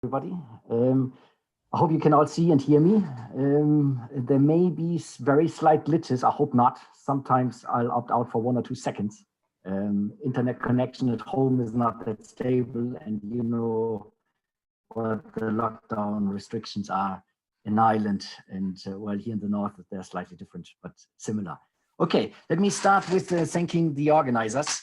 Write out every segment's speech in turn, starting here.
everybody. I hope you can all see and hear me. There may be very slight glitches. I hope not. Sometimes I'll opt out for 1 or 2 seconds. Internet connection at home is not that stable, and you know what the lockdown restrictions are in Ireland, and well, here in the north they're slightly different but similar. Okay, let me start with thanking the organizers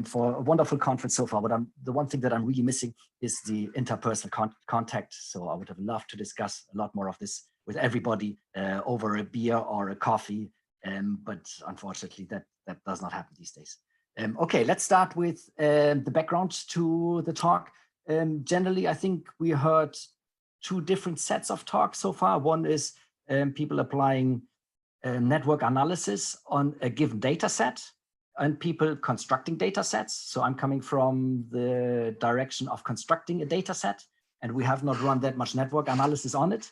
for a wonderful conference so far. But the one thing that I'm really missing is the interpersonal contact. So I would have loved to discuss a lot more of this with everybody over a beer or a coffee. But unfortunately, that does not happen these days. Okay, let's start with the background to the talk. Generally, I think we heard 2 different sets of talks so far. One is people applying network analysis on a given data set, and people constructing data sets. So I'm coming from the direction of constructing a data set, and we have not run that much network analysis on it.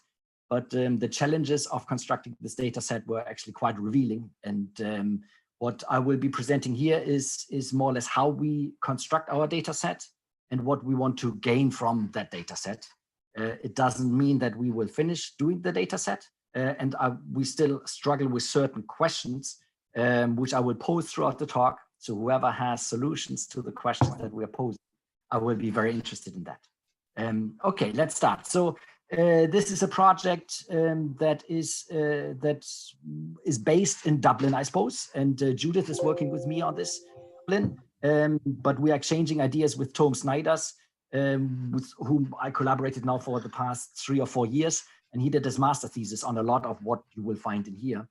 But the challenges of constructing this data set were actually quite revealing. And what I will be presenting here is more or less how we construct our data set and what we want to gain from that data set. It doesn't mean that we will finish doing the data set, and we still struggle with certain questions which I will pose throughout the talk. So whoever has solutions to the questions that we are posing, I will be very interested in that. Okay, let's start. So this is a project that is based in Dublin, I suppose, and Judith is working with me on this, Dublin. But we are exchanging ideas with Tom Snyders, with whom I collaborated now for the past 3 or 4 years, and he did his master thesis on a lot of what you will find in here.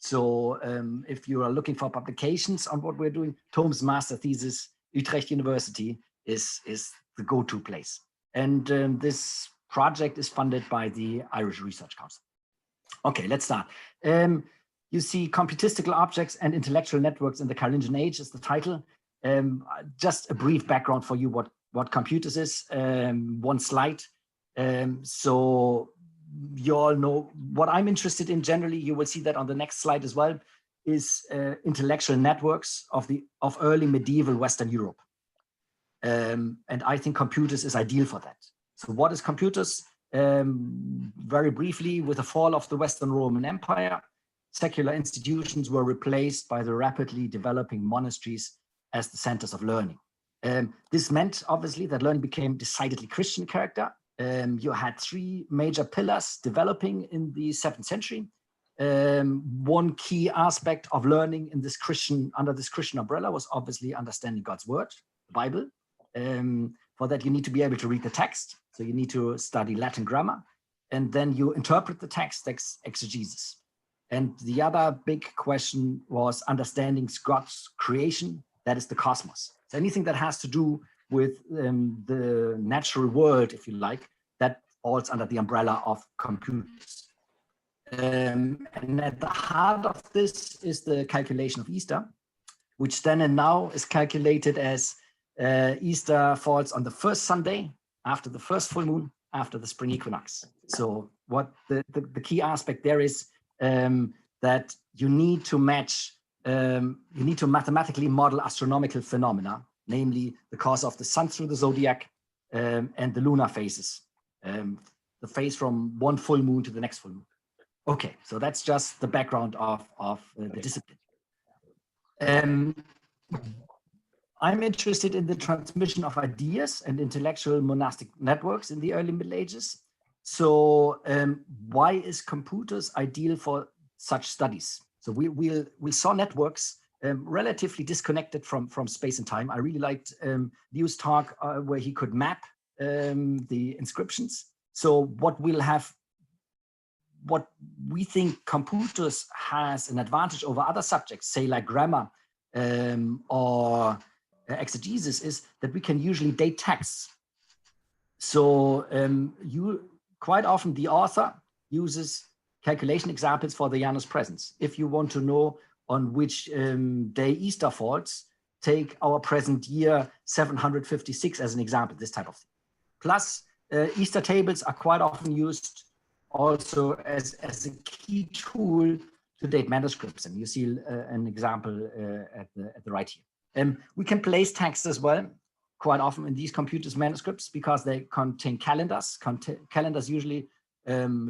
So if you are looking for publications on what we're doing, Tom's master thesis, Utrecht University, is the go-to place. And this project is funded by the Irish Research Council. Okay, let's start. You see Computistical Objects and Intellectual Networks in the Carolingian Age is the title. Just a brief background for you what computus is, 1 slide. So you all know what I'm interested in generally. You will see that on the next slide as well, is intellectual networks of early medieval Western Europe. And I think computus is ideal for that. So what is computus? Very briefly, with the fall of the Western Roman Empire, secular institutions were replaced by the rapidly developing monasteries as the centers of learning. This meant, obviously, that learning became decidedly Christian character. You had 3 major pillars developing in the 7th century. One key aspect of learning in this under this Christian umbrella was obviously understanding God's word, the Bible. For that, you need to be able to read the text. So you need to study Latin grammar, and then you interpret the text, exegesis. And the other big question was understanding God's creation, that is the cosmos. So anything that has to do with the natural world, if you like, that falls under the umbrella of computers. And at the heart of this is the calculation of Easter, which then and now is calculated as Easter falls on the first Sunday after the first full moon after the spring equinox. So what the key aspect there is that you need to match, you need to mathematically model astronomical phenomena, namely the course of the sun through the zodiac and the lunar phases, the phase from one full moon to the next full moon. Okay, so that's just the background of the discipline. I'm interested in the transmission of ideas and intellectual monastic networks in the early Middle Ages. So why is computers ideal for such studies? So we saw networks relatively disconnected from space and time. I really liked Liu's talk where he could map the inscriptions. So what we think computers has an advantage over other subjects, say like grammar or exegesis, is that we can usually date texts. So quite often the author uses calculation examples for the Janus presence. If you want to know on which day Easter falls, take our present year 756 as an example, this type of thing. Plus, Easter tables are quite often used also as a key tool to date manuscripts. And you see an example at the right here. We can place text as well. quite often in these computus manuscripts because they contain calendars. Calendars usually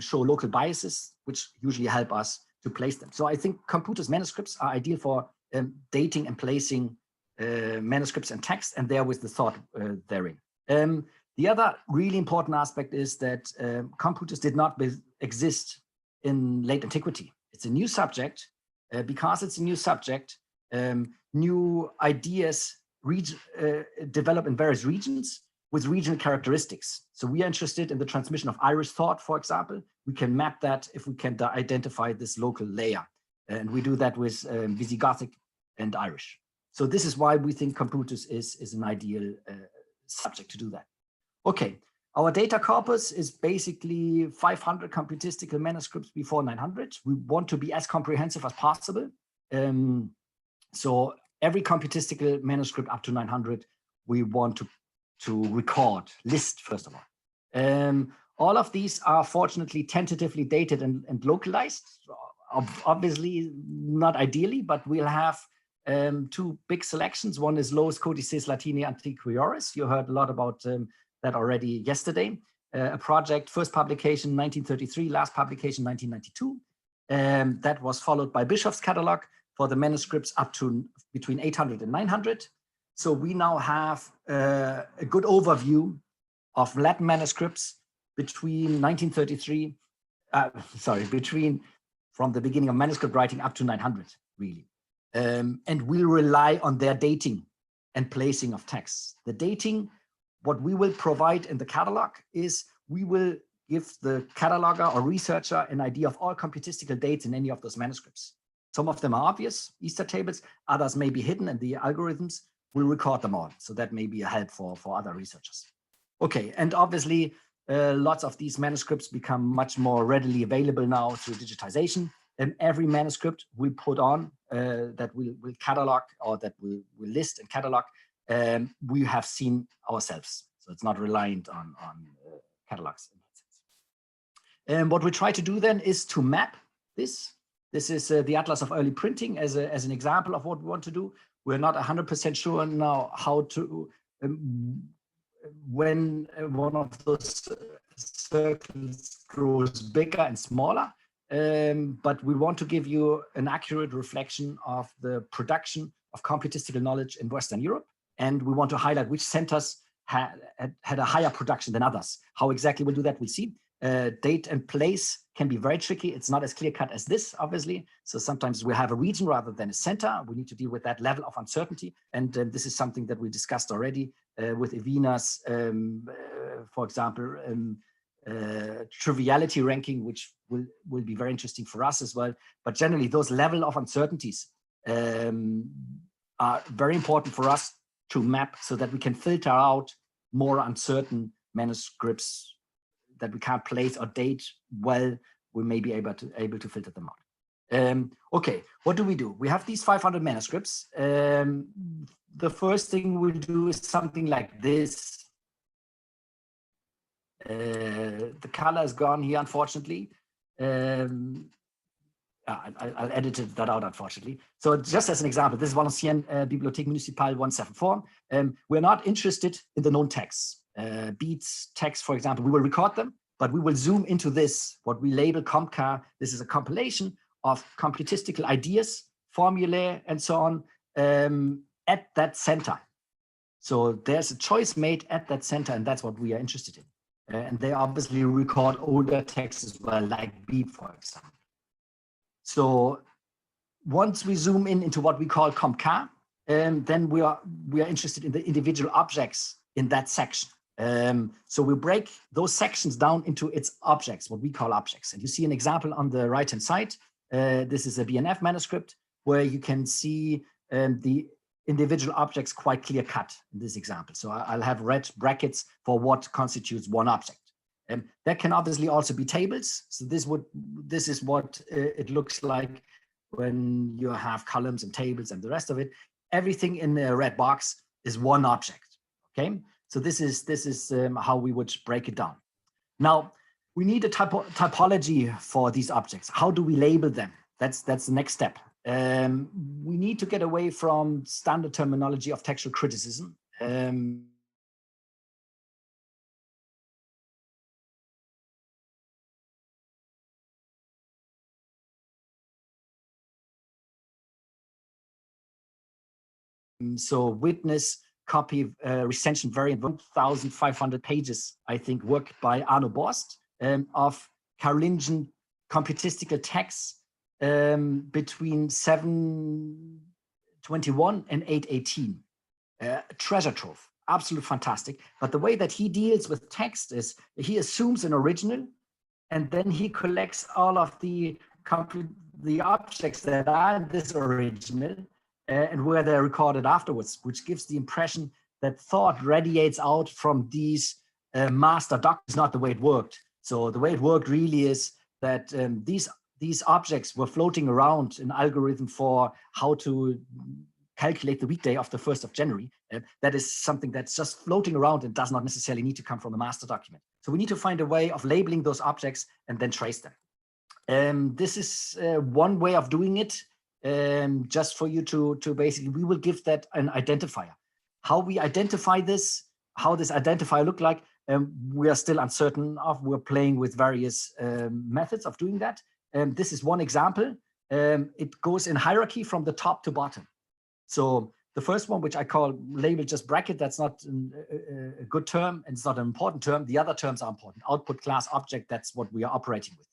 show local biases, which usually help us to place them. So I think computus manuscripts are ideal for dating and placing manuscripts and text, and there with the thought therein. The other really important aspect is that computus did not exist in late antiquity. It's a new subject. Because it's a new subject, new ideas develop in various regions with regional characteristics. So we are interested in the transmission of Irish thought, for example. We can map that if we can identify this local layer. And we do that with Visigothic and Irish. So this is why we think computus is an ideal subject to do that. Okay, our data corpus is basically 500 computistical manuscripts before 900. We want to be as comprehensive as possible. So every computistical manuscript up to 900, we want to record, list first of all. All of these are fortunately tentatively dated and localized. Obviously not ideally, but we'll have two big selections. One is Lois Codices Latini Antiquioris. You heard a lot about that already yesterday. A project, first publication 1933, last publication 1992. That was followed by Bischof's catalog for the manuscripts up to between 800 and 900. So we now have a good overview of Latin manuscripts between 1933, from the beginning of manuscript writing up to 900, really. And we'll rely on their dating and placing of texts. The dating, what we will provide in the catalog is we will give the cataloger or researcher an idea of all computistical dates in any of those manuscripts. Some of them are obvious, Easter tables, others may be hidden, and the algorithms will record them all. So that may be a help for other researchers. Okay, and obviously lots of these manuscripts become much more readily available now through digitization. And every manuscript we put on that we'll catalog or that we'll list and catalog, we have seen ourselves. So it's not reliant on catalogs. And what we try to do then is to map this. This is the Atlas of Early Printing as an example of what we want to do. We're not 100% sure now how to, when one of those circles grows bigger and smaller, but we want to give you an accurate reflection of the production of computistical knowledge in Western Europe. And we want to highlight which centers had a higher production than others. How exactly we'll do that, we'll see. Date and place can be very tricky. It's not as clear cut as this, obviously. So sometimes we have a region rather than a center. We need to deal with that level of uncertainty. And this is something that we discussed already with Evina's, for example, triviality ranking, which will be very interesting for us as well. But generally, those level of uncertainties are very important for us to map so that we can filter out more uncertain manuscripts that we can't place or date well. We may be able to filter them out. Okay, what do? We have these 500 manuscripts. The first thing we'll do is something like this. The color is gone here, unfortunately. I'll edit that out, unfortunately. So just as an example, this is Valenciennes Bibliothèque Municipale 174. We're not interested in the known texts. Beats, text, for example, we will record them, but we will zoom into this, what we label CompCar. This is a compilation of computistical ideas, formulae, and so on at that center. So there's a choice made at that center, and that's what we are interested in. And they obviously record older texts as well, like Beat, for example. So once we zoom into what we call CompCar, then we are interested in the individual objects in that section. So we break those sections down into its objects, what we call objects. And you see an example on the right-hand side. This is a BNF manuscript where you can see the individual objects quite clear cut in this example. So I'll have red brackets for what constitutes one object. That can obviously also be tables. So this is what it looks like when you have columns and tables and the rest of it. Everything in the red box is one object. Okay, so this is how we would break it down. Now we need a typology for these objects. How do we label them? That's the next step. We need to get away from standard terminology of textual criticism. So witness, copy, recension variant, 1,500 pages, I think, work by Arno Borst of Carolingian computistical texts between 721 and 818. Treasure trove, absolute fantastic. But the way that he deals with text is he assumes an original, and then he collects all of the objects that are in this original and where they're recorded afterwards, which gives the impression that thought radiates out from these master documents. Not the way it worked. So the way it worked really is that these objects were floating around an algorithm for how to calculate the weekday of the 1st of January. That is something that's just floating around and does not necessarily need to come from the master document. So we need to find a way of labeling those objects and then trace them. This is one way of doing it, just for you to basically, we will give that an identifier. How we identify this, how this identifier look like, we are still uncertain of. We're playing with various methods of doing that. This is one example. It goes in hierarchy from the top to bottom. So the first one, which I call label just bracket, that's not a good term, and it's not an important term. The other terms are important. Output class object, that's what we are operating with.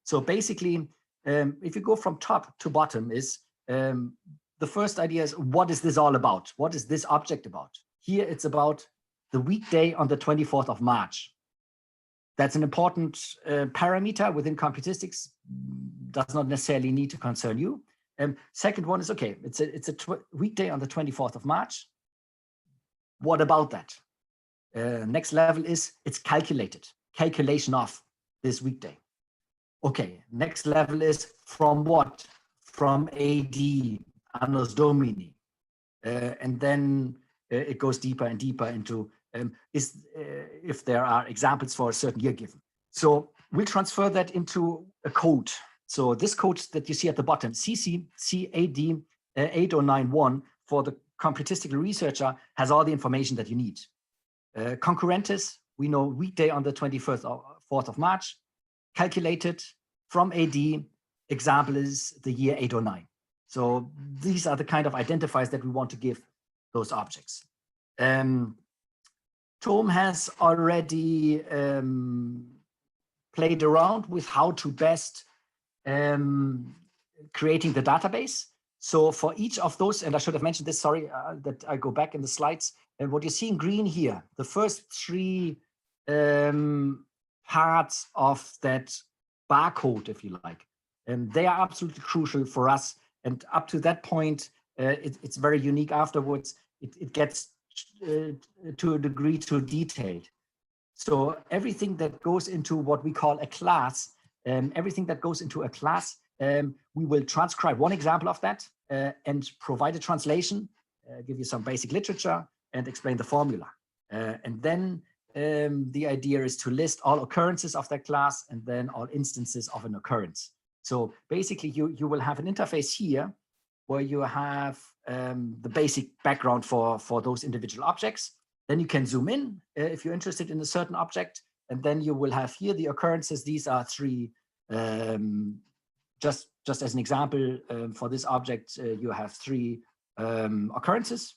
So basically, if you go from top to bottom is, the first idea is, what is this all about? What is this object about? Here it's about the weekday on the 24th of March. That's an important parameter within computistics, does not necessarily need to concern you. Second one is, okay, it's a weekday on the 24th of March. What about that? Next level is, it's calculated, calculation of this weekday. Okay, next level is from what? From AD, Annus Domini. And then it goes deeper and deeper into if there are examples for a certain year given. So we'll transfer that into a code. So this code that you see at the bottom, CC CAD 8091, for the computistical researcher, has all the information that you need. Concurrentes, we know weekday on the 4th of March, calculated from AD, example is the year 809. So these are the kind of identifiers that we want to give those objects. Tom has already played around with how to best creating the database. So for each of those, and I should have mentioned this, sorry, that I go back in the slides, and what you see in green here, the first three parts of that barcode, if you like, and they are absolutely crucial for us. And up to that point, it's very unique. Afterwards, it gets to a degree too detailed. So everything that goes into what we call a class, everything that goes into a class, we will transcribe one example of that and provide a translation, give you some basic literature, and explain the formula. And then the idea is to list all occurrences of that class and then all instances of an occurrence. So basically, you will have an interface here where you have the basic background for those individual objects. Then you can zoom in if you're interested in a certain object. And then you will have here the occurrences. These are three, just as an example, for this object, you have three occurrences.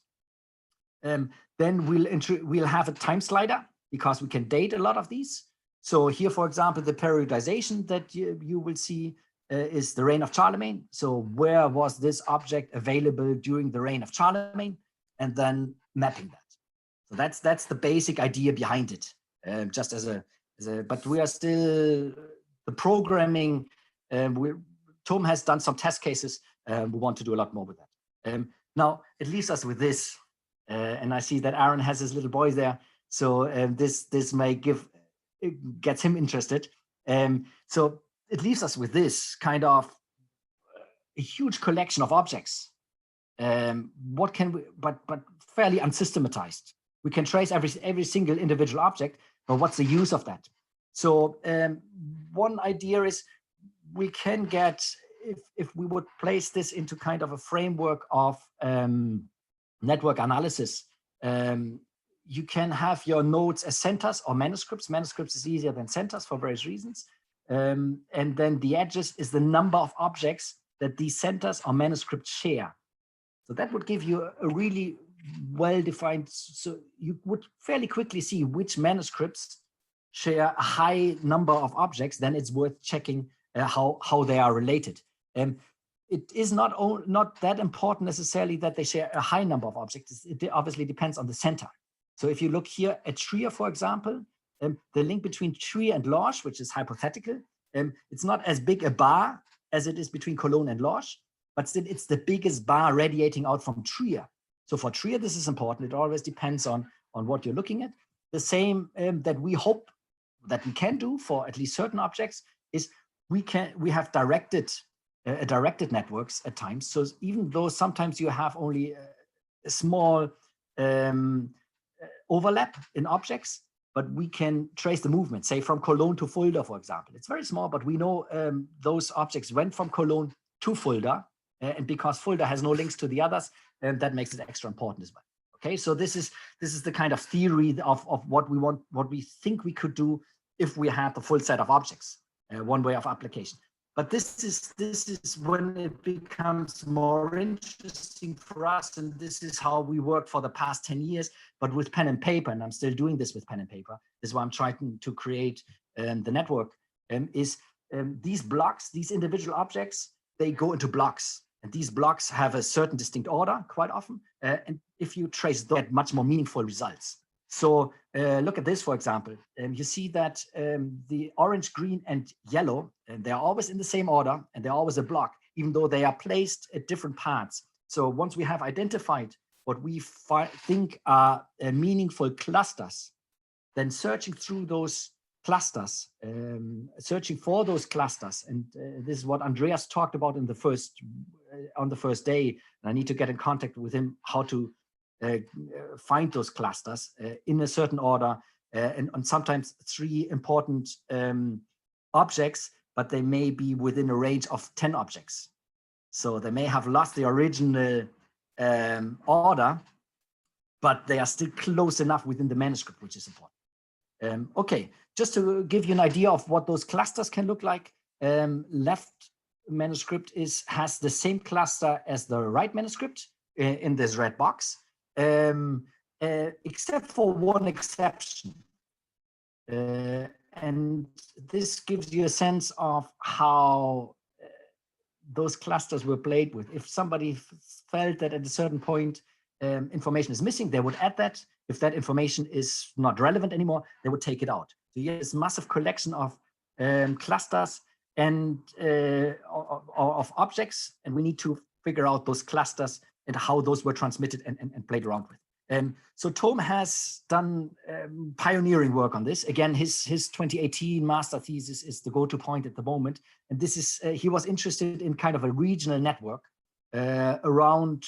Then we'll have a time slider, because we can date a lot of these. So here, for example, the periodization that you will see is the reign of Charlemagne. So where was this object available during the reign of Charlemagne? And then mapping that. So that's the basic idea behind it. Just as a, but we are still the programming. Tom has done some test cases. We want to do a lot more with that. Now it leaves us with this, and I see that Aaron has his little boys there. So this may gets him interested. So it leaves us with this kind of a huge collection of objects. What can we? But fairly unsystematized. We can trace every single individual object, but what's the use of that? So one idea is we can get, if we would place this into kind of a framework of network analysis, you can have your nodes as centers or manuscripts. Manuscripts is easier than centers for various reasons. And then the edges is the number of objects that these centers or manuscripts share. So that would give you a really well-defined, so you would fairly quickly see which manuscripts share a high number of objects. Then it's worth checking how they are related. It is not that important necessarily that they share a high number of objects. It obviously depends on the center. So if you look here at Trier, for example, the link between Trier and Lorsch, which is hypothetical, it's not as big a bar as it is between Cologne and Lorsch, but still it's the biggest bar radiating out from Trier. So for Trier, this is important. It always depends on what you're looking at. The same that we hope that we can do for at least certain objects is we have directed networks at times. So even though sometimes you have only a small overlap in objects, but we can trace the movement, say from Cologne to Fulda, for example. It's very small, but we know those objects went from Cologne to Fulda, and because Fulda has no links to the others, that makes it extra important as well. Okay, so this is the kind of theory of what we think we could do if we had the full set of objects, one way of application. But this is when it becomes more interesting for us, and this is how we work for the past 10 years, but with pen and paper, and I'm still doing this with pen and paper. This is why I'm trying to create the network, these blocks, these individual objects, they go into blocks, and these blocks have a certain distinct order quite often, and if you trace those, get much more meaningful results. So look at this, for example. You see that the orange, green, and yellow, and they're always in the same order, and they're always a block, even though they are placed at different parts. So once we have identified what we think are meaningful clusters, then searching through those clusters, searching for those clusters, and this is what Andreas talked about in the on the first day. And I need to get in contact with him how to find those clusters in a certain order, and sometimes 3 important objects, but they may be within a range of 10 objects. So they may have lost the original order, but they are still close enough within the manuscript, which is important. Okay, just to give you an idea of what those clusters can look like, left manuscript has the same cluster as the right manuscript in this red box. Except for one exception. And this gives you a sense of how those clusters were played with. If somebody felt that at a certain point information is missing, they would add that. If that information is not relevant anymore, they would take it out. So you have this massive collection of clusters and of objects, and we need to figure out those clusters and how those were transmitted and played around with. So Tom has done pioneering work on this. Again, his 2018 master thesis is the go-to point at the moment. And this is, he was interested in kind of a regional network around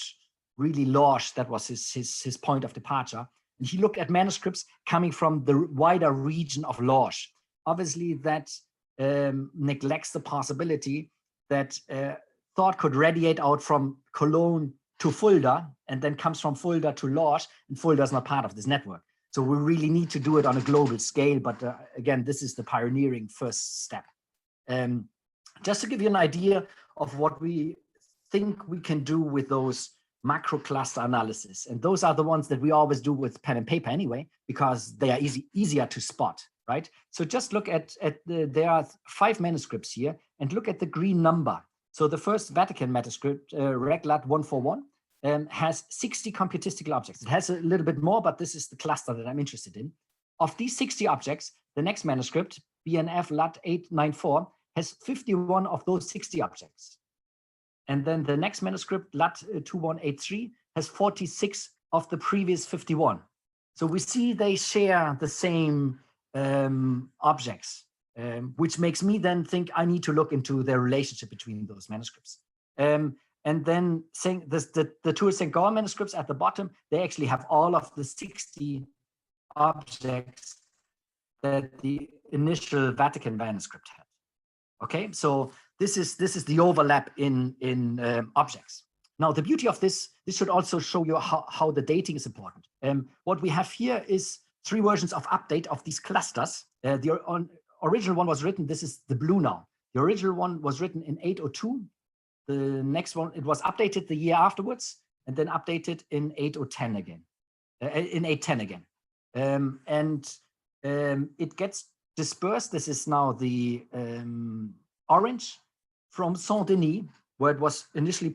really Lorsch. That was his point of departure. And he looked at manuscripts coming from the wider region of Lorsch. Obviously, that neglects the possibility that thought could radiate out from Cologne to Fulda, and then comes from Fulda to Lorsch, and Fulda is not part of this network. So we really need to do it on a global scale, but again, this is the pioneering first step. Just to give you an idea of what we think we can do with those macro cluster analysis, and those are the ones that we always do with pen and paper anyway, because they are easier to spot, right? So just look at there are 5 manuscripts here, and look at the green number. So the first Vatican manuscript, Reglat 141, has 60 computistical objects. It has a little bit more, but this is the cluster that I'm interested in. Of these 60 objects, the next manuscript, BNF Lat 894, has 51 of those 60 objects. And then the next manuscript, Lat 2183, has 46 of the previous 51. So we see they share the same objects. Which makes me then think I need to look into the relationship between those manuscripts. And then saying this, the two St. Gall manuscripts at the bottom, they actually have all of the 60 objects that the initial Vatican manuscript had. Okay, so this is the overlap in objects. Now the beauty of this should also show you how the dating is important. What we have here is 3 versions of update of these clusters. The original one was written, this is the blue now. The original one was written in 802. The next one, it was updated the year afterwards. and then updated in 810 again, in 810 again. It gets dispersed. This is now the orange from Saint-Denis, where it was initially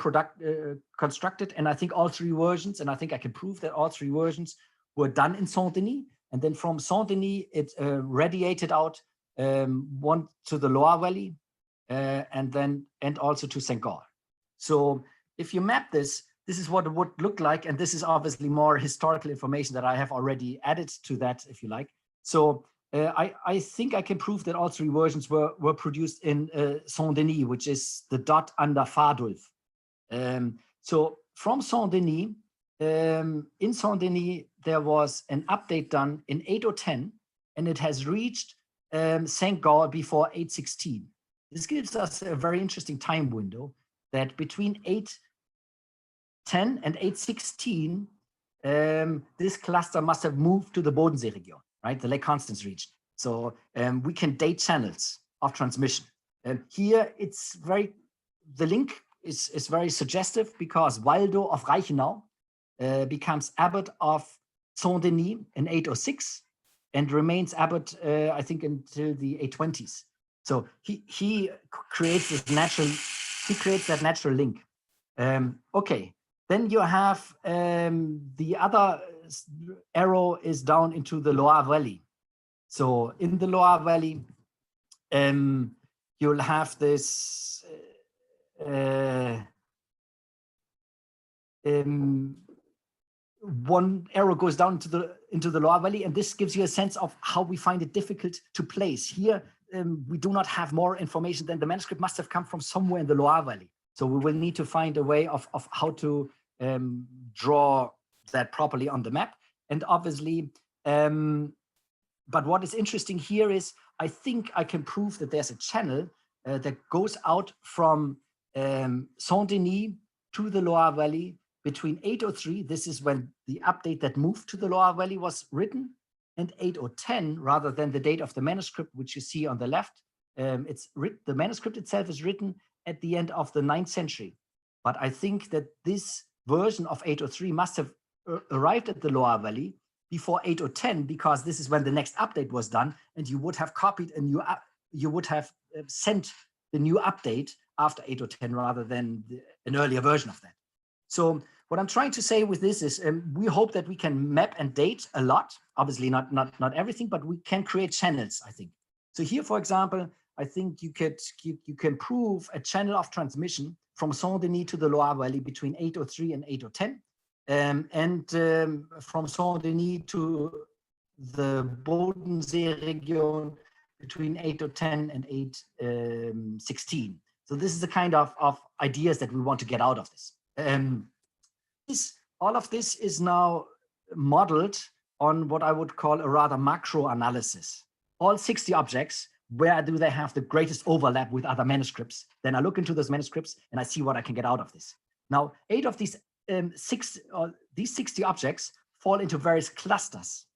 constructed. And I think all three versions, and I think I can prove that all three versions were done in Saint-Denis. And then from Saint-Denis, it radiated out one to the Loire Valley, and also to St. Gall. So if you map this, this is what it would look like. And this is obviously more historical information that I have already added to that, if you like. So I think I can prove that all three versions were produced in Saint-Denis, which is the dot under Fadulf. So from Saint-Denis, in Saint-Denis, there was an update done in 810, and it has reached St. Gall before 816. This gives us a very interesting time window that between 810 and 816, this cluster must have moved to the Bodensee region, right? The Lake Constance region. So we can date channels of transmission. Here it's the link is very suggestive, because Waldo of Reichenau becomes abbot of Saint-Denis in 806 and remains abbot, I think, until the 820s. So he creates that natural link. Okay, then you have the other arrow is down into the Loire Valley. So in the Loire Valley, you'll have this one arrow goes down into the Loire Valley, and this gives you a sense of how we find it difficult to place. Here, we do not have more information than the manuscript must have come from somewhere in the Loire Valley. So we will need to find a way of how to draw that properly on the map. And obviously, but what is interesting here is, I think I can prove that there's a channel that goes out from Saint-Denis to the Loire Valley between 803, this is when the update that moved to the Loire Valley was written, and 810, rather than the date of the manuscript, which you see on the left. The manuscript itself is written at the end of the 9th century. But I think that this version of 803 must have arrived at the Loire Valley before 810, because this is when the next update was done, and you would have copied a new, you would have sent the new update after 810 rather than an earlier version of that. So what I'm trying to say with this is, we hope that we can map and date a lot, obviously not everything, but we can create channels, I think. So here, for example, I think you can prove a channel of transmission from Saint-Denis to the Loire Valley between 803 and 810, and from Saint-Denis to the Bodensee region between 810 and 816. So this is the kind of ideas that we want to get out of this. All of this is now modeled on what I would call a rather macro analysis. All 60 objects, where do they have the greatest overlap with other manuscripts? Then I look into those manuscripts and I see what I can get out of this. Now, 8 of these these 60 objects fall into various clusters.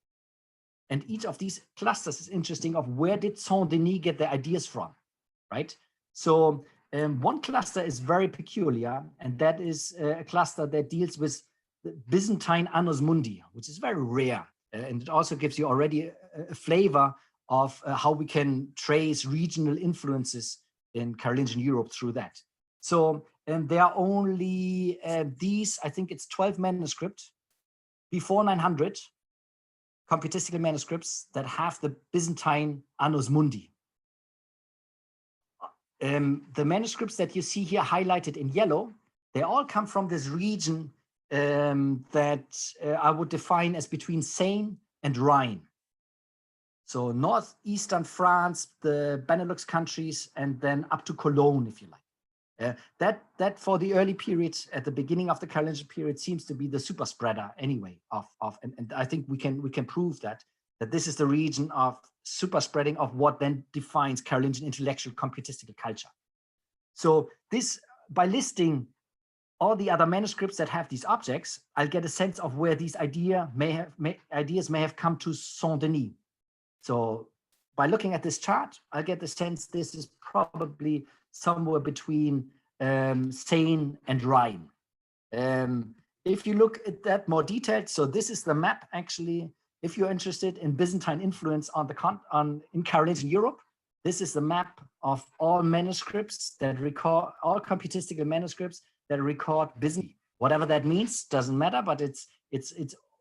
And each of these clusters is interesting of where did Saint-Denis get their ideas from, right? So one cluster is very peculiar, and that is a cluster that deals with the Byzantine Annus Mundi, which is very rare. And it also gives you already a flavor of how we can trace regional influences in Carolingian Europe through that. So there are only these, I think it's 12 manuscripts before 900, computistical manuscripts that have the Byzantine Annus Mundi. The manuscripts that you see here highlighted in yellow, they all come from this region that I would define as between Seine and Rhine. So northeastern France, the Benelux countries, and then up to Cologne, if you like. That for the early period, at the beginning of the Carolingian period, seems to be the super spreader anyway. And I think we can prove that this is the region of super spreading of what then defines Carolingian intellectual computistical culture. So this, by listing all the other manuscripts that have these objects, I'll get a sense of where these ideas may have come to Saint-Denis. So by looking at this chart, I'll get the sense this is probably somewhere between Seine and Rhine. if you look at that more detailed, so this is the map actually. If you're interested in Byzantine influence on in Carolingian Europe, this is the map of all manuscripts that record, all computistical manuscripts that record Byzantine. Whatever that means doesn't matter, but it's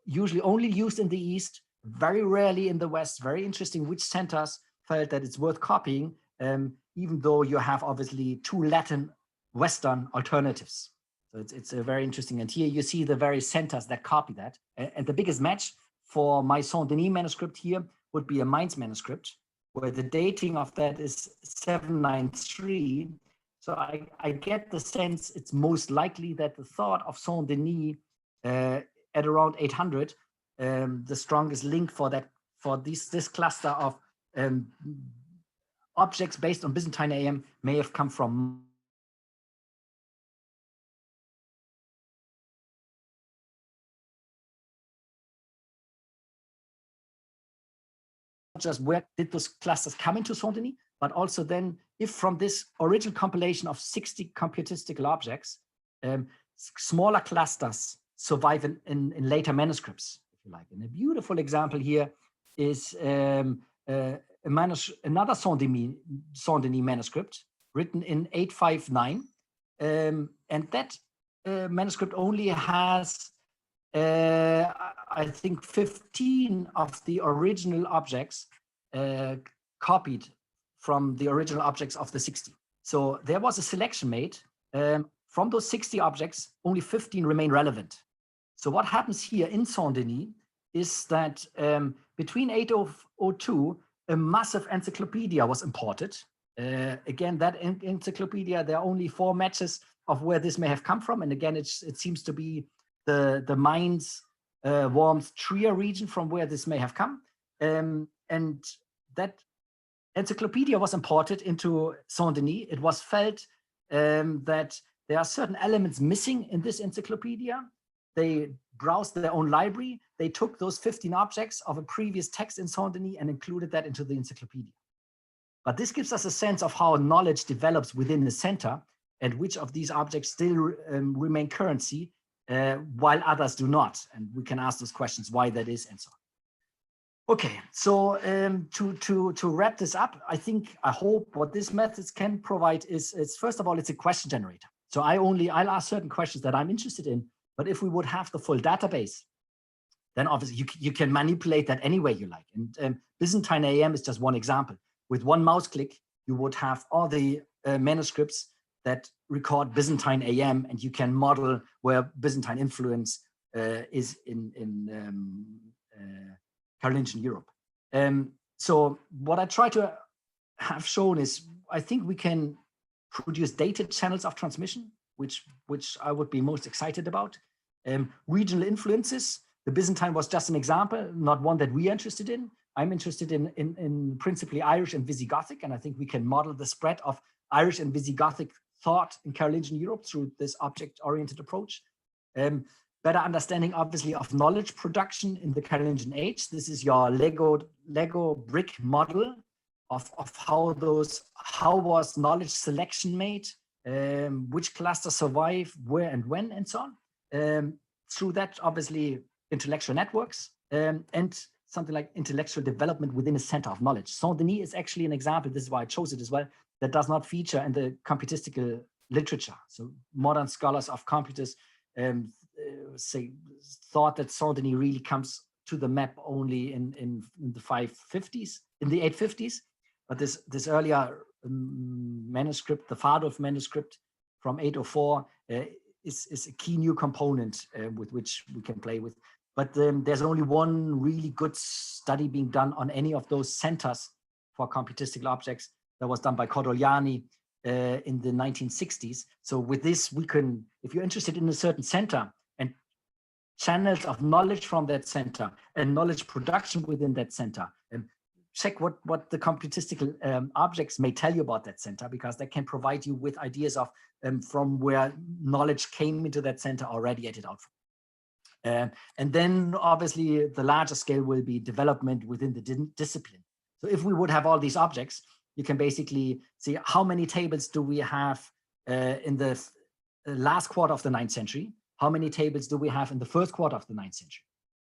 usually only used in the East, very rarely in the West. Very interesting which centers felt that it's worth copying, even though you have obviously two Latin Western alternatives. So it's a very interesting. And here you see the various centers that copy that. And the biggest match for my Saint-Denis manuscript here would be a Mainz manuscript, where the dating of that is 793. So I get the sense it's most likely that the thought of Saint-Denis at around 800, the strongest link for that, for this cluster of objects based on Byzantine AM may have come from just where did those clusters come into Saint-Denis, but also then if from this original compilation of 60 computistical objects, smaller clusters survive in later manuscripts, if you like. And a beautiful example here is another Saint-Denis manuscript written in 859. And that manuscript only has I think 15 of the original objects copied from the original objects of the 60. So there was a selection made. From those 60 objects, only 15 remain relevant. So what happens here in Saint-Denis is that between 802, a massive encyclopedia was imported. Again, that encyclopedia, there are only 4 matches of where this may have come from. And again, it seems to be the Mainz, Worms, Trier region from where this may have come. And that encyclopedia was imported into Saint-Denis. It was felt that there are certain elements missing in this encyclopedia. They browsed their own library. They took those 15 objects of a previous text in Saint-Denis and included that into the encyclopedia. But this gives us a sense of how knowledge develops within the center and which of these objects still remain currency while others do not. And we can ask those questions, why that is and so on. Okay, so to wrap this up, I hope what this methods can provide is first of all, it's a question generator. So I'll ask certain questions that I'm interested in, but if we would have the full database, then obviously you can manipulate that any way you like. And Byzantine AM is just one example. With one mouse click, you would have all the manuscripts that record Byzantine AM, and you can model where Byzantine influence is in Carolingian Europe. So what I try to have shown is, I think we can produce data channels of transmission, which I would be most excited about. Regional influences, the Byzantine was just an example, not one that we are interested in. I'm interested in principally Irish and Visigothic, and I think we can model the spread of Irish and Visigothic thought in Carolingian Europe through this object-oriented approach. Better understanding, obviously, of knowledge production in the Carolingian age. This is your Lego brick model of how was knowledge selection made, which clusters survive, where and when, and so on. Through that, obviously, intellectual networks and something like intellectual development within a center of knowledge. Saint-Denis is actually an example, this is why I chose it as well, that does not feature in the computistical literature. So modern scholars of computus thought that Saint-Denis really comes to the map only in the 550s, in the 850s. But this earlier manuscript, the Fardolf manuscript from 804, is a key new component with which we can play with. But there's only one really good study being done on any of those centers for computistical objects that was done by Carolingian in the 1960s. So with this, we can, if you're interested in a certain center and channels of knowledge from that center and knowledge production within that center, check what the computistical objects may tell you about that center, because that can provide you with ideas of from where knowledge came into that center or radiated out from. And then obviously the larger scale will be development within the discipline. So if we would have all these objects, you can basically see how many tables do we have in the last quarter of the 9th century, how many tables do we have in the first quarter of the 9th century?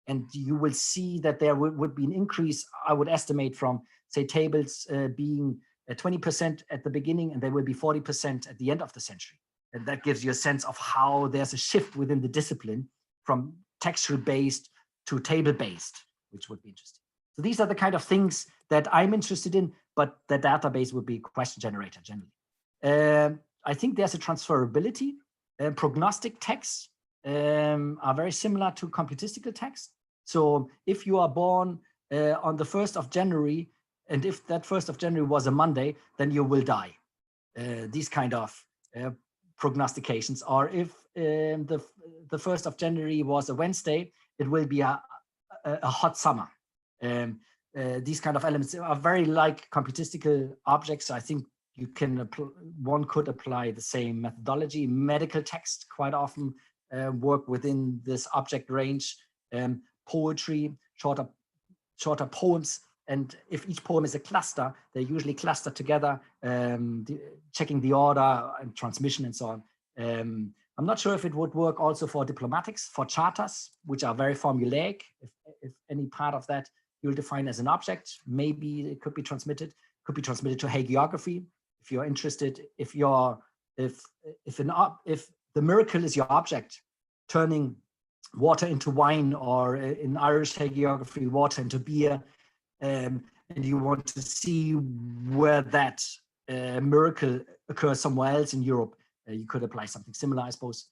And you will see that there would be an increase, I would estimate, from, say, tables being 20% at the beginning, and they will be 40% at the end of the century. And that gives you a sense of how there's a shift within the discipline from textual-based to table-based, which would be interesting. So these are the kind of things that I'm interested in, but the database would be question generator generally. I think there's a transferability. Prognostic texts are very similar to computistical texts. So if you are born on the 1st of January, and if that 1st of January was a Monday, then you will die. These kind of prognostications. Or if the 1st of January was a Wednesday, it will be a hot summer. These kind of elements are very like computistical objects. I think you can one could apply the same methodology. Medical texts quite often work within this object range. Poetry, shorter poems, and if each poem is a cluster, they're usually clustered together, checking the order and transmission and so on. I'm not sure if it would work also for diplomatics, for charters, which are very formulaic. If any part of that you'll define as an object, maybe it could be transmitted to hagiography. If you're interested, if the miracle is your object, turning water into wine, or in Irish hagiography, water into beer, and you want to see where that miracle occurs somewhere else in Europe, you could apply something similar, I suppose.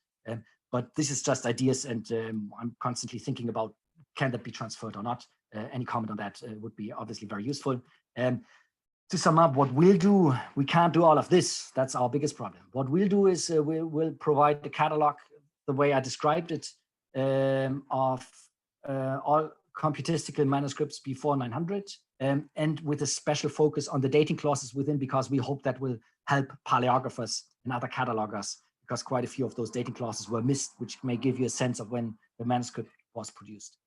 But this is just ideas, and I'm constantly thinking about, can that be transferred or not? Any comment on that would be obviously very useful. To sum up, what we'll do, we can't do all of this. That's our biggest problem. What we'll do is we'll provide the catalog the way I described it, of all computistical manuscripts before 900, and with a special focus on the dating clauses within, because we hope that will help paleographers and other catalogers, because quite a few of those dating clauses were missed, which may give you a sense of when the manuscript was produced.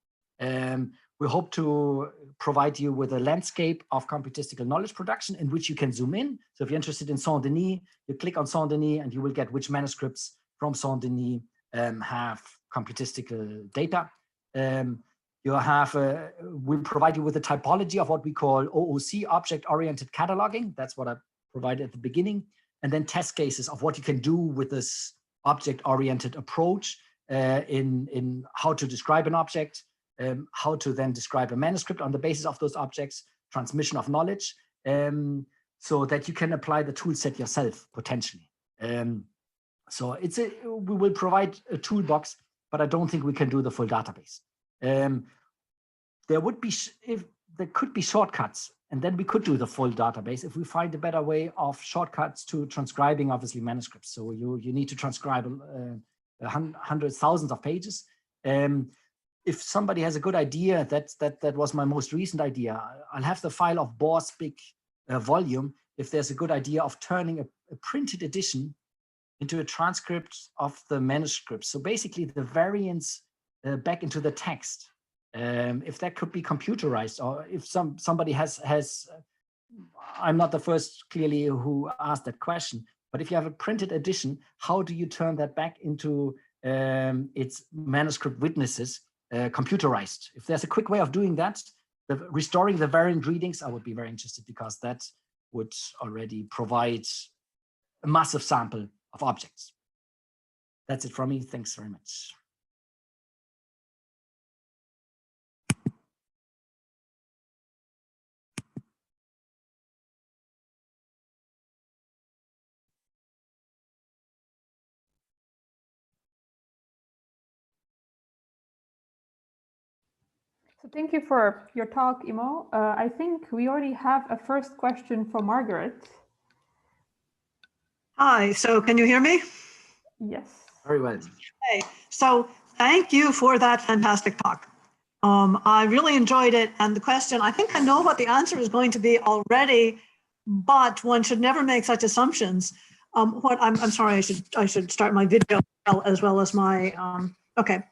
We hope to provide you with a landscape of computistical knowledge production in which you can zoom in. So if you're interested in Saint-Denis, you click on Saint-Denis and you will get which manuscripts from Saint-Denis have computistical data. We'll provide you with a typology of what we call OOC, object-oriented cataloging. That's what I provided at the beginning. And then test cases of what you can do with this object-oriented approach in how to describe an object, how to then describe a manuscript on the basis of those objects, transmission of knowledge, so that you can apply the tool set yourself, potentially. So we will provide a toolbox, but I don't think we can do the full database. There could be shortcuts, and then we could do the full database if we find a better way of shortcuts to transcribing, obviously, manuscripts. So you need to transcribe hundreds, thousands of pages. If somebody has a good idea, that was my most recent idea. I'll have the file of Bohr's big volume. If there's a good idea of turning a printed edition into a transcript of the manuscript, so basically the variants back into the text. If that could be computerized, or if somebody has, I'm not the first clearly who asked that question, but if you have a printed edition, how do you turn that back into its manuscript witnesses, computerized? If there's a quick way of doing that, restoring the variant readings, I would be very interested, because that would already provide a massive sample of objects. That's it from me. Thanks very much. So thank you for your talk, Immo. I think we already have a first question from Margaret. Hi, so can you hear me? Yes. Very well. Hey, so thank you for that fantastic talk. I really enjoyed it. And the question, I think I know what the answer is going to be already, but one should never make such assumptions. I'm sorry, I should start my video as well as my, okay.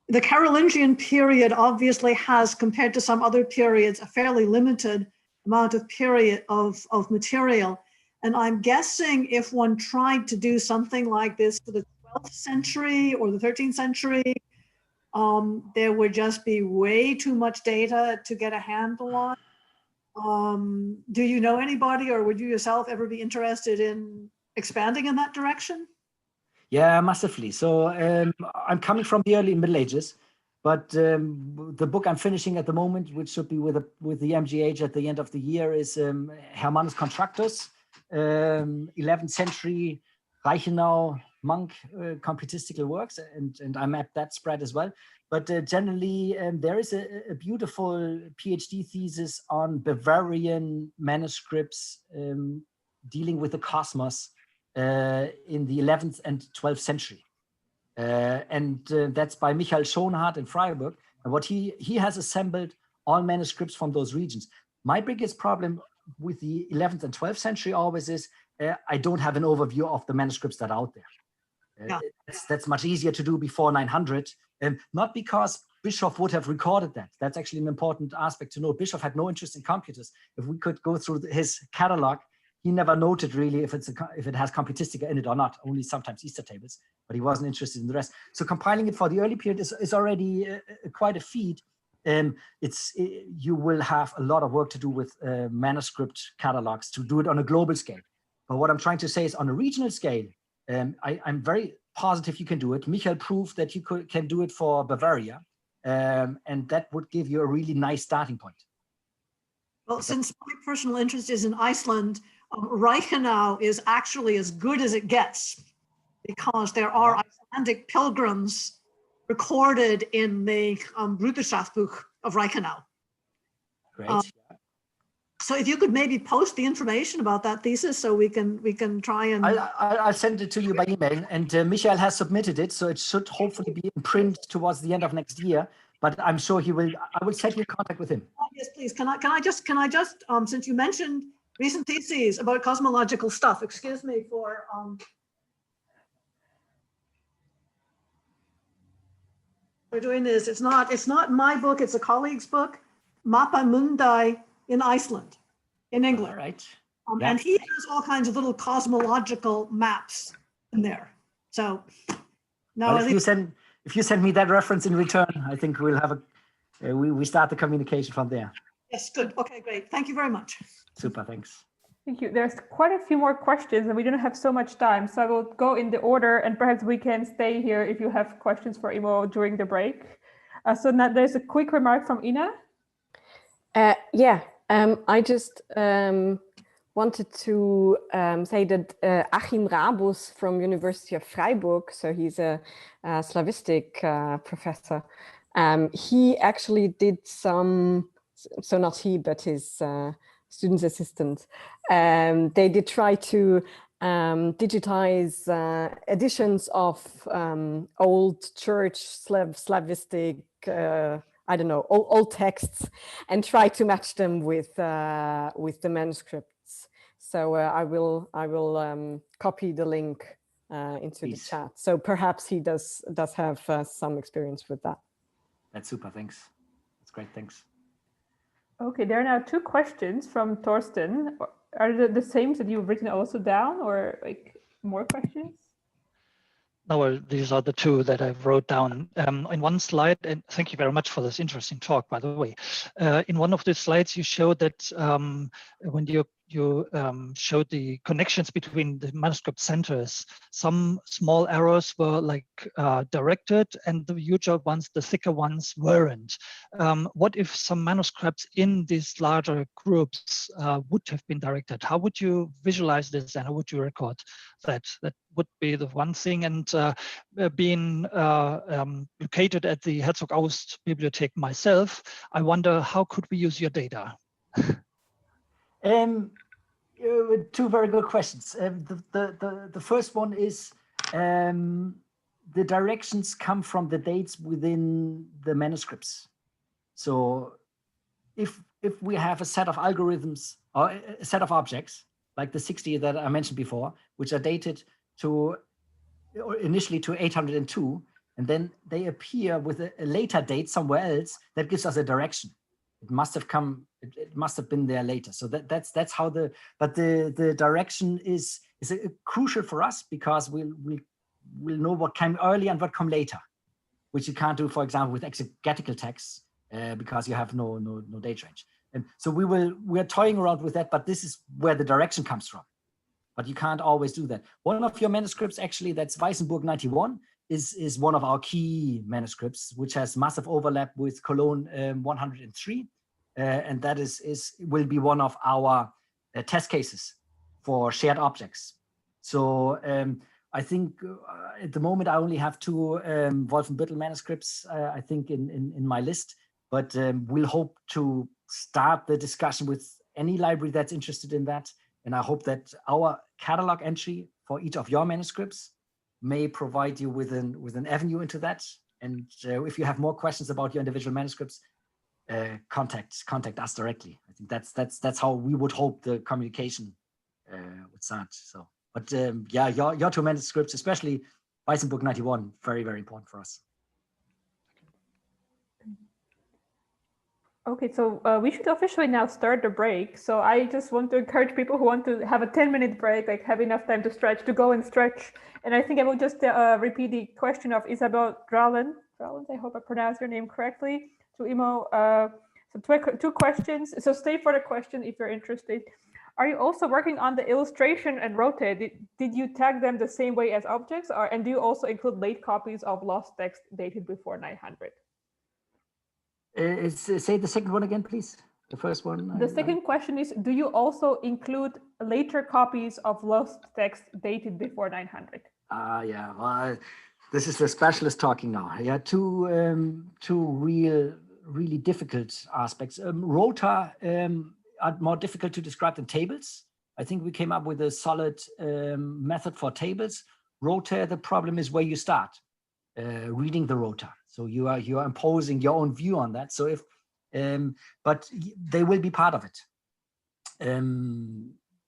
The Carolingian period obviously has, compared to some other periods, a fairly limited amount of material. And I'm guessing if one tried to do something like this for the 12th century or the 13th century, there would just be way too much data to get a handle on. Do you know anybody, or would you yourself ever be interested in expanding in that direction? Yeah, massively. So I'm coming from the early Middle Ages, but the book I'm finishing at the moment, which should be with the MGH at the end of the year, is Hermannus Contractus, 11th century Reichenau monk computistical works, and I'm at that spread as well. But generally, there is a beautiful PhD thesis on Bavarian manuscripts dealing with the cosmos in the 11th and 12th century. That's by Michael Schonhardt in Freiburg. And what he has assembled all manuscripts from those regions. My biggest problem with the 11th and 12th century always is I don't have an overview of the manuscripts that are out there. Yeah. That's much easier to do before 900. Not because Bischoff would have recorded that. That's actually an important aspect to note. Bischoff had no interest in computers. If we could go through his catalog, he never noted really if it has Computistical in it or not, only sometimes Easter tables, but he wasn't interested in the rest. So compiling it for the early period is already quite a feat. You will have a lot of work to do with manuscript catalogs to do it on a global scale. But what I'm trying to say is on a regional scale, I'm very positive you can do it. Michael proved that you can do it for Bavaria, and that would give you a really nice starting point. Well, since my personal interest is in Iceland, Reichenau is actually as good as it gets, because there are Icelandic pilgrims recorded in the Bruderschaftsbuch of Reichenau. Great. So if you could maybe post the information about that thesis, so we can try and. I'll send it to you by email, and Michael has submitted it, so it should hopefully be in print towards the end of next year. But I'm sure he will. I will set you in contact with him. Oh, yes, please. Can I just since you mentioned recent theses about cosmological stuff, excuse me for we're doing this. It's not my book. It's a colleague's book, Mappa Mundi in Iceland, in England. All right. And he has all kinds of little cosmological maps in there. So now well, if you send me that reference in return, I think we'll have we start the communication from there. Yes, good. Okay, great. Thank you very much. Super, thanks. Thank you. There's quite a few more questions and we don't have so much time. So I will go in the order and perhaps we can stay here if you have questions for Immo during the break. So now there's a quick remark from Ina. I just wanted to say that Achim Rabus from University of Freiburg, so he's a Slavistic professor, he actually did some, so not he, but his student's assistant, they did try to digitize editions of old church Slavistic I don't know, old texts, and try to match them with the manuscripts. So I will copy the link into the chat. So perhaps he does have some experience with that. That's super. Thanks. That's great. Thanks. Okay, there are now two questions from Torsten. Are they the same that you've written also down, or like more questions? No, these are the two that I wrote down in one slide. And thank you very much for this interesting talk, by the way. In one of the slides, you showed that when you showed the connections between the manuscript centers, some small errors were like directed, and the huger ones, the thicker ones, weren't. What if some manuscripts in these larger groups would have been directed? How would you visualize this, and how would you record that? That would be the one thing. And being located at the Herzog August Bibliothek myself, I wonder, how could we use your data? Two very good questions. The first one is the directions come from the dates within the manuscripts. So if we have a set of algorithms or a set of objects like the 60 that I mentioned before, which are dated to initially to 802, and then they appear with a later date somewhere else, that gives us a direction. It must have come. It must have been there later. So that's how the direction is crucial for us, because we will know what came early and what come later, which you can't do, for example, with exegetical texts because you have no date range. And so we're toying around with that, but this is where the direction comes from. But you can't always do that. One of your manuscripts, actually, that's Weissenburg 91, is one of our key manuscripts, which has massive overlap with Cologne 103. And that will be one of our test cases for shared objects. So I think at the moment I only have 2 Wolfenbüttel manuscripts, I think, in my list, but we'll hope to start the discussion with any library that's interested in that. And I hope that our catalog entry for each of your manuscripts may provide you with an avenue into that. And if you have more questions about your individual manuscripts, contact us directly. I think that's how we would hope the communication would start. So, but yeah, your 2 manuscripts, especially Weissenburg 91, very, very important for us. Okay, so we should officially now start the break. So I just want to encourage people who want to have a 10-minute break, like have enough time to stretch, to go and stretch. And I think I will just repeat the question of Isabel Dralen. I hope I pronounced your name correctly. To Immo, so 2 questions. So stay for the question if you're interested. Are you also working on the illustration and rotate? Did you tag them the same way as objects? And do you also include late copies of lost text dated before 900? Say the second one again, please. The first one. The second question is, do you also include later copies of lost text dated before 900? Yeah, well, this is the specialist talking now. Yeah, 2 really difficult aspects. Rota are more difficult to describe than tables. I think we came up with a solid method for tables. Rota, the problem is where you start reading the rota. So you are imposing your own view on that. So but they will be part of it.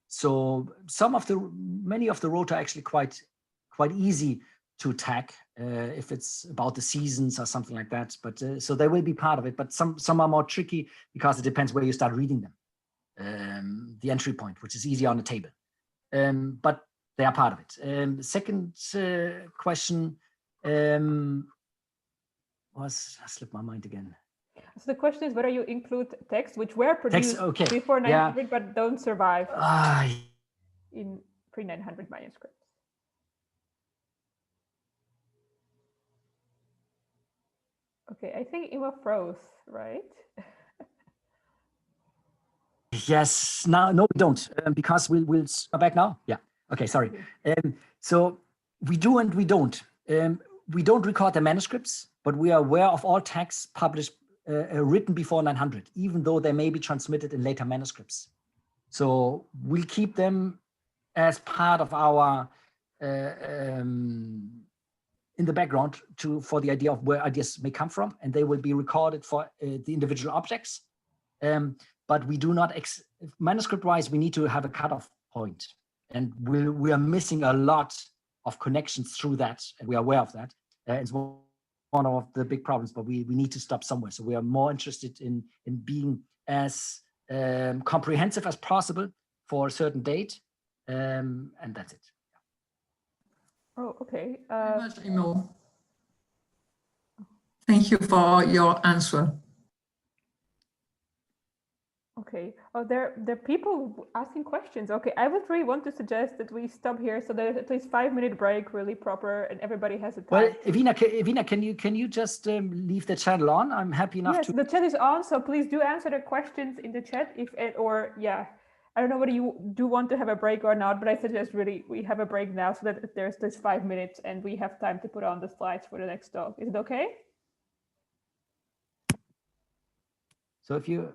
So many of the rota are actually quite easy to tag if it's about the seasons or something like that. But so they will be part of it. But some are more tricky because it depends where you start reading them. The entry point, which is easier on the table. But they are part of it. Second question. I slipped my mind again. So the question is whether you include texts which were produced before 900 but don't survive in pre-900 manuscripts. Okay, I think Immo froze, right? Yes, no, we don't, because we'll back now. Yeah. Okay, sorry. So we do and we don't. We don't record the manuscripts, but we are aware of all texts published, written before 900, even though they may be transmitted in later manuscripts. So we'll keep them as part of our, in the background for the idea of where ideas may come from, and they will be recorded for the individual objects. But we do not, manuscript-wise, we need to have a cutoff point, and we are missing a lot of connections through that, and we are aware of that. It's one of the big problems, but we need to stop somewhere. So we are more interested in being as comprehensive as possible for a certain date, and that's it. Oh, okay. Very much, Immo. Thank you for your answer. Okay. Oh, there are people asking questions. Okay, I would really want to suggest that we stop here so there's at least 5-minute break, really proper, and everybody has a time. Well, Evina, can you just leave the channel on? I'm happy enough to. Yes, the chat is on, so please do answer the questions in the chat I don't know whether you do want to have a break or not, but I suggest really we have a break now so that there's this 5 minutes and we have time to put on the slides for the next talk. Is it okay? So if you